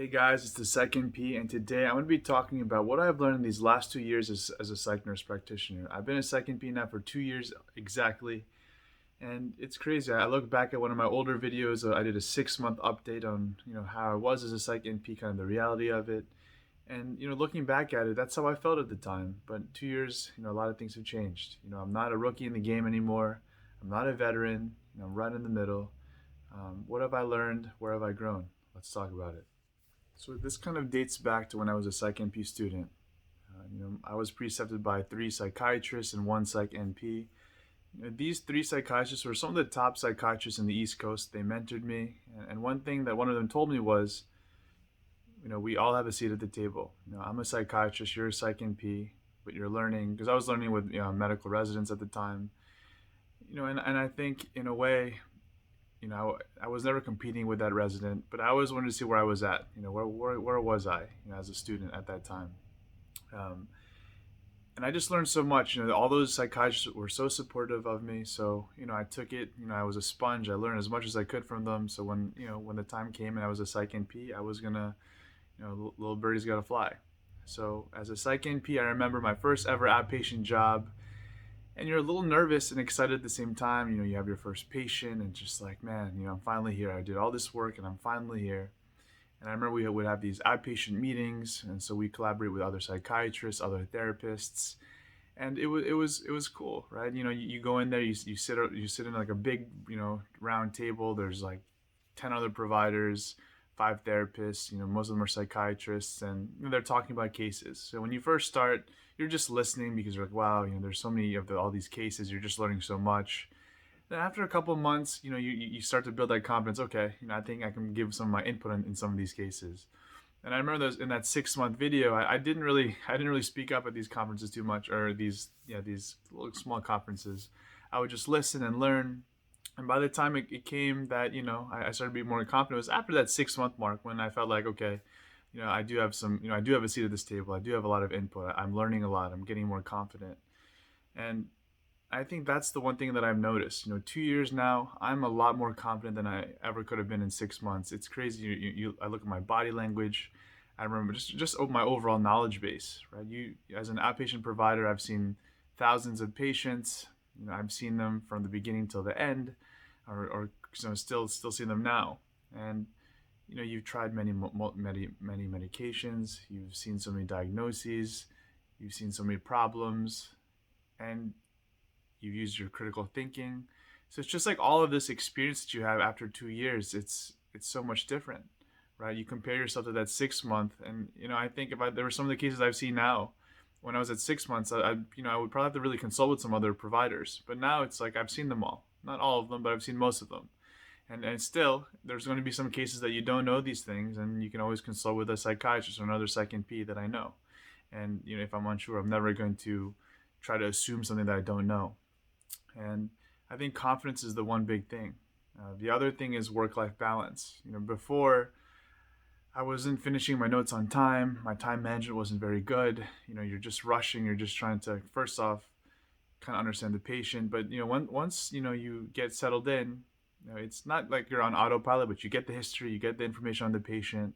Hey guys, it's the Psych NP, and today I'm going to be talking about what I've learned in these last 2 years as a psych nurse practitioner. I've been a Psych NP now for 2 years exactly, and it's crazy. I look back at one of my older videos. I did a 6 month update on how I was as a Psych NP, kind of the reality of it, and looking back at it, that's how I felt at the time. But 2 years, a lot of things have changed. I'm not a rookie in the game anymore. I'm not a veteran. I'm right in the middle. What have I learned? Where have I grown? Let's talk about it. So this kind of dates back to when I was a Psych NP student. I was precepted by 3 psychiatrists and 1 Psych NP. These 3 psychiatrists were some of the top psychiatrists in the East Coast. They mentored me, and one thing that one of them told me was, we all have a seat at the table. I'm a psychiatrist, you're a Psych NP, but you're learning, because I was learning with medical residents at the time. And I think in a way, I was never competing with that resident, but I always wanted to see where I was at. Where was I, as a student at that time? Um, and I just learned so much. All those psychiatrists were so supportive of me. So, I took it. I was a sponge. I learned as much as I could from them. So when the time came and I was a Psych NP, I was gonna, little birdie's gotta fly. So as a Psych NP, I remember my first ever outpatient job. And you're a little nervous and excited at the same time. You have your first patient and just like, man, I'm finally here. I did all this work and I'm finally here. And I remember we would have these outpatient meetings, and so we collaborate with other psychiatrists, other therapists, and it was cool, right? You go in there, you sit in like a big round table. There's like 10 other providers, 5 therapists. Most of them are psychiatrists, and they're talking about cases. So when you first start, you're just listening because you're like, wow, there's so many of all these cases. You're just learning so much. Then after a couple of months, you start to build that confidence. Okay, I think I can give some of my input in some of these cases. And I remember those in that 6 month video. I didn't really speak up at these conferences too much, or these little small conferences. I would just listen and learn. And by the time it came that I started being more confident, it was after that 6 month mark when I felt like, okay, I do have I do have a seat at this table. I do have a lot of input. I'm learning a lot. I'm getting more confident. And I think that's the one thing that I've noticed. 2 years now, I'm a lot more confident than I ever could have been in 6 months. It's crazy. I look at my body language. I remember just my overall knowledge base, right? As an outpatient provider, I've seen thousands of patients. I've seen them from the beginning till the end, or still seeing them now. And you've tried many medications. You've seen so many diagnoses. You've seen so many problems, and you've used your critical thinking. So it's just like all of this experience that you have after 2 years. It's so much different, right? You compare yourself to that 6 month, and I think there were some of the cases I've seen now. When I was at 6 months, I would probably have to really consult with some other providers. But now it's like I've seen them all, not all of them, but I've seen most of them. And still, there's going to be some cases that you don't know these things, and you can always consult with a psychiatrist or another Psych NP that I know. And if I'm unsure, I'm never going to try to assume something that I don't know. And I think confidence is the one big thing. The other thing is work-life balance. Before, I wasn't finishing my notes on time. My time management wasn't very good. You're just rushing. You're just trying to, first off, kind of understand the patient. But once you get settled in, it's not like you're on autopilot, but you get the history, you get the information on the patient,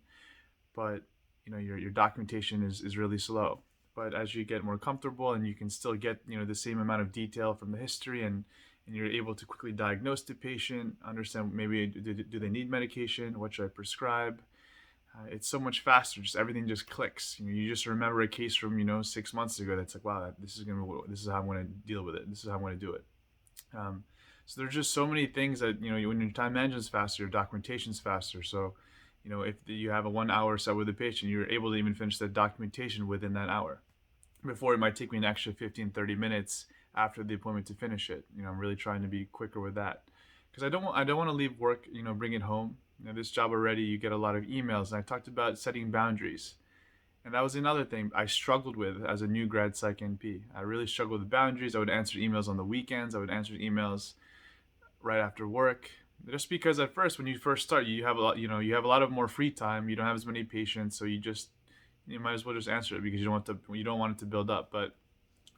but your documentation is really slow. But as you get more comfortable and you can still get the same amount of detail from the history, and you're able to quickly diagnose the patient, understand maybe do they need medication, what should I prescribe, it's so much faster. Just everything just clicks. You just remember a case from 6 months ago that's like, wow, this is how I'm going to deal with it. This is how I'm going to do it. So there's just so many things that when your time management's faster, your documentation's faster. So if you have a 1 hour set with a patient, you're able to even finish that documentation within that hour. Before, it might take me an extra 15-30 minutes after the appointment to finish it. I'm really trying to be quicker with that, because I don't want to leave work, bring it home. This job already, you get a lot of emails, and I talked about setting boundaries. And that was another thing I struggled with as a new grad Psych NP. I really struggled with boundaries. I would answer emails on the weekends. I would answer emails right after work. Just because at first, when you first start, you have a lot, you have a lot of more free time. You don't have as many patients, so you might as well just answer it because you don't want it to build up. But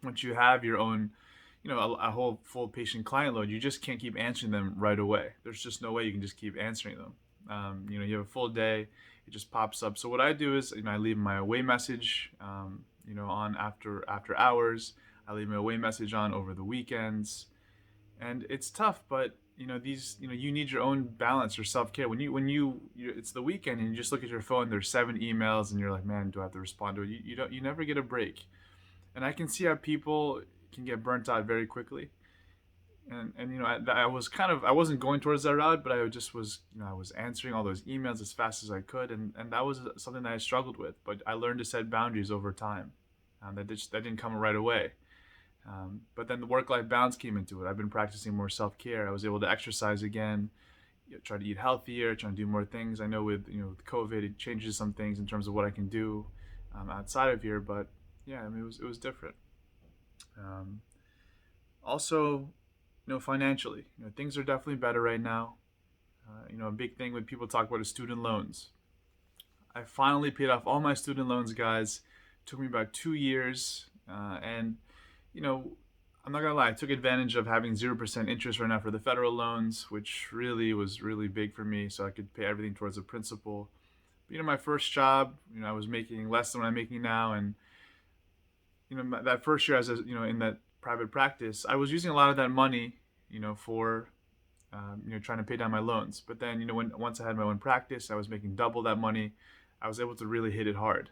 once you have your own, a whole full patient client load, you just can't keep answering them right away. There's just no way you can just keep answering them. You have a full day. it just pops up. So what I do is, I leave my away message, on after hours. I leave my away message on over the weekends, and it's tough, but you need your own balance or self-care. It's the weekend and you just look at your phone, there's 7 emails, and you're like, man, do I have to respond to it? You never get a break. And I can see how people can get burnt out very quickly. And I wasn't going towards that route, but I just was, I was answering all those emails as fast as I could, and that was something that I struggled with. But I learned to set boundaries over time. That didn't come right away. But then the work-life balance came into it. I've been practicing more self-care. I was able to exercise again, try to eat healthier, trying to do more things. I know with COVID, it changes some things in terms of what I can do outside of here. But yeah, I mean, it was different. Also, financially, things are definitely better right now. A big thing when people talk about is student loans. I finally paid off all my student loans, guys. It took me about 2 years, and I'm not gonna lie, I took advantage of having 0% interest right now for the federal loans, which really was really big for me, so I could pay everything towards the principal. But, my first job, I was making less than what I'm making now, and that first year as in that private practice, I was using a lot of that money, for trying to pay down my loans. But then, once I had my own practice, I was making double that money. I was able to really hit it hard.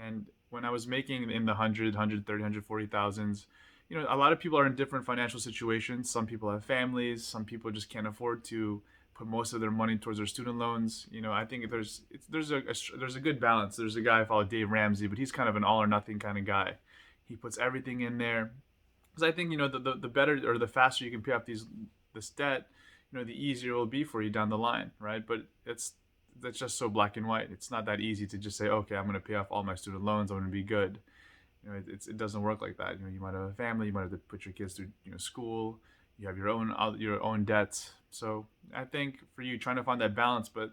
And when I was making in the 140,000s, a lot of people are in different financial situations. Some people have families. Some people just can't afford to put most of their money towards their student loans. I think there's a good balance. There's a guy I follow, Dave Ramsey, but he's kind of an all or nothing kind of guy. He puts everything in there. Because I think, the better or the faster you can pay off this debt, the easier it will be for you down the line, right? But that's just so black and white. It's not that easy to just say, okay, I'm going to pay off all my student loans, I'm going to be good. It doesn't work like that. You might have a family, you might have to put your kids through school, you have your own debts. So I think for you, trying to find that balance. But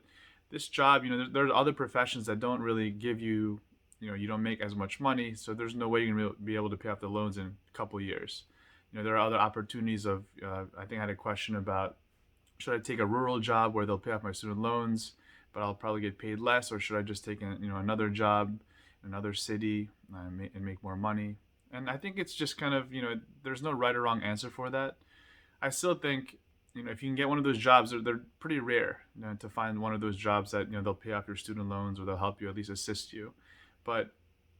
this job, there are other professions that don't really give you, you don't make as much money, so there's no way you're going to be able to pay off the loans in a couple years. There are other opportunities of, I think I had a question about, should I take a rural job where they'll pay off my student loans, but I'll probably get paid less, or should I just take another job in another city and make more money? And I think it's just kind of, there's no right or wrong answer for that. I still think, if you can get one of those jobs, they're pretty rare, to find one of those jobs that, they'll pay off your student loans or they'll help you, at least assist you. But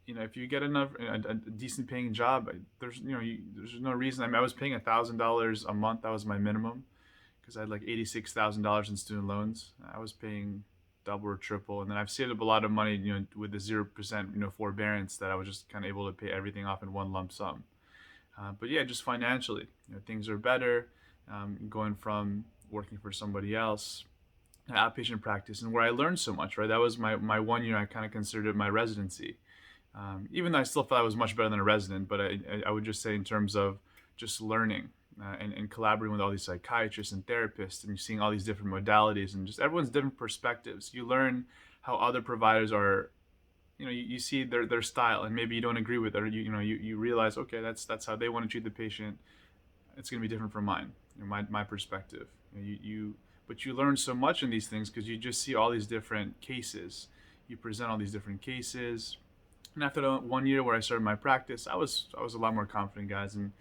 if you get a decent paying job, there's no reason. I mean, I was paying $1,000 a month. That was my minimum, because I had like $86,000 in student loans. I was paying double or triple, and then I've saved up a lot of money, with the 0%, forbearance, that I was just kind of able to pay everything off in one lump sum. But yeah, just financially, things are better. Going from working for somebody else, outpatient practice, and where I learned so much, right? That was my 1 year. I kind of considered it my residency. Even though I still thought I was much better than a resident, but I would just say in terms of just learning and collaborating with all these psychiatrists and therapists, and seeing all these different modalities and just everyone's different perspectives. You learn how other providers are, you see their style, and maybe you don't agree with it, or you realize, okay, that's how they want to treat the patient. It's going to be different from mine, my perspective. But you learn so much in these things because you just see all these different cases. You present all these different cases. And after 1 year where I started my practice, I was a lot more confident, guys. And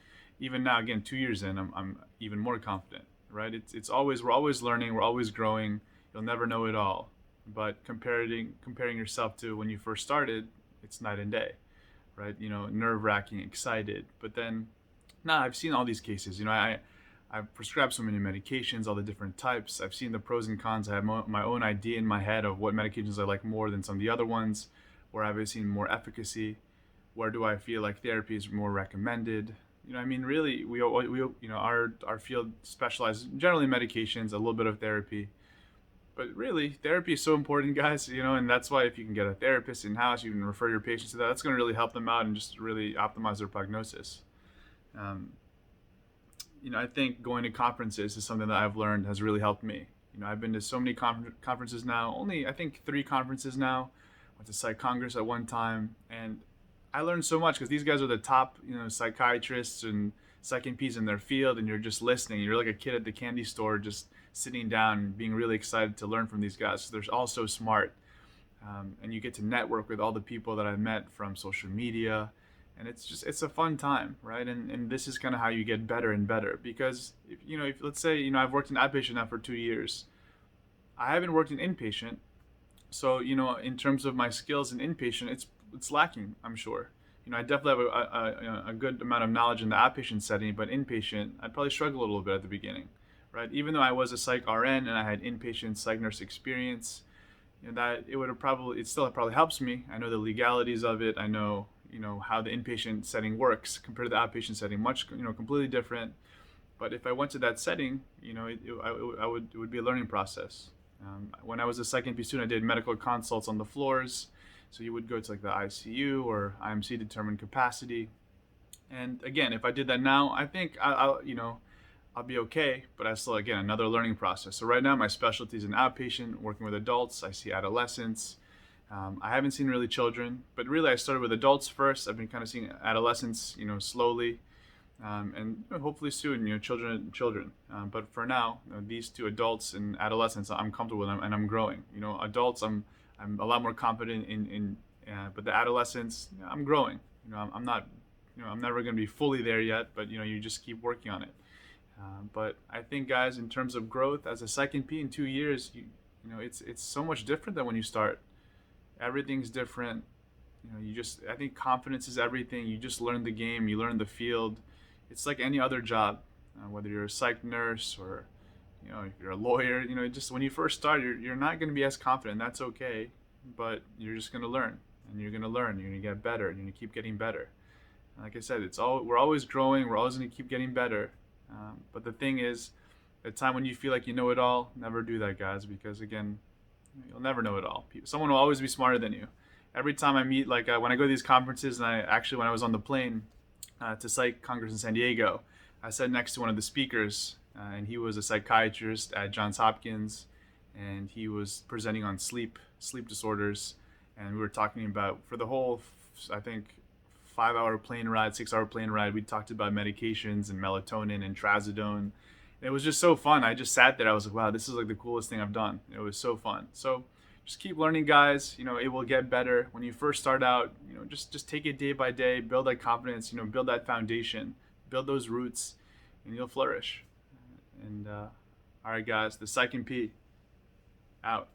even now, again, 2 years in, I'm even more confident, right? We're always learning, we're always growing. You'll never know it all. But comparing yourself to when you first started, it's night and day, right? Nerve-wracking, excited. But then, I've seen all these cases. I've prescribed so many medications, all the different types. I've seen the pros and cons. I have my own idea in my head of what medications I like more than some of the other ones, where I've seen more efficacy. Where do I feel like therapy is more recommended? Really, we our field specializes generally in medications, a little bit of therapy. But really, therapy is so important, guys, and that's why if you can get a therapist in-house, you can refer your patients to that. That's going to really help them out and just really optimize their prognosis. I think going to conferences is something that I've learned has really helped me. I've been to so many conferences now, only I think 3 conferences now. Went to Psych Congress at one time, and I learned so much because these guys are the top, psychiatrists and Psych NPs in their field, and you're just listening. You're like a kid at the candy store, just sitting down and being really excited to learn from these guys. So they're all so smart. and you get to network with all the people that I met from social media, and it's a fun time, right? And this is kind of how you get better and better, because if let's say I've worked in outpatient now for 2 years. I haven't worked in inpatient, so in terms of my skills in inpatient, it's lacking, I'm sure. I definitely have a good amount of knowledge in the outpatient setting, but inpatient, I'd probably struggle a little bit at the beginning, right? Even though I was a psych RN and I had inpatient psych nurse experience, that it still probably helps me. I know the legalities of it. I know how the inpatient setting works compared to the outpatient setting, much completely different. But if I went to that setting, it would be a learning process. When I was a Psych NP student, I did medical consults on the floors. So you would go to like the ICU or IMC determined capacity. And again, if I did that now, I think I'll be okay. But I still, again, another learning process. So right now, my specialty is in outpatient, working with adults. I see adolescents. I haven't seen really children, but really I started with adults first. I've been kind of seeing adolescents, slowly. And hopefully soon, children. But for now, these two, adults and adolescents, I'm comfortable with them, and I'm growing. Adults, I'm a lot more confident in. But the adolescents, I'm growing. I'm not. I'm never going to be fully there yet. But you just keep working on it. But I think, guys, in terms of growth as a Psych NP in 2 years, it's so much different than when you start. Everything's different. I think confidence is everything. You just learn the game. You learn the field. It's like any other job, whether you're a psych nurse or, if you're a lawyer, just when you first start, you're not going to be as confident. That's okay, but you're just going to learn, and you're going to learn. You're going to get better, and you're going to keep getting better. Like I said, we're always growing. We're always going to keep getting better. But the thing is, the time when you feel like you know it all, never do that, guys, because again, you'll never know it all. Someone will always be smarter than you. Every time I meet, when I go to these conferences, and when I was on the plane to Psych Congress in San Diego, I sat next to one of the speakers, and he was a psychiatrist at Johns Hopkins, and he was presenting on sleep disorders, and we were talking about, for the whole, I think, 5-hour plane ride, 6-hour plane ride, we talked about medications and melatonin and trazodone. And it was just so fun. I just sat there. I was like, wow, this is like the coolest thing I've done. It was so fun. So just keep learning, guys. It will get better. When you first start out, just take it day by day, build that confidence, build that foundation, build those roots, and you'll flourish. And all right, guys, the Psych NP out.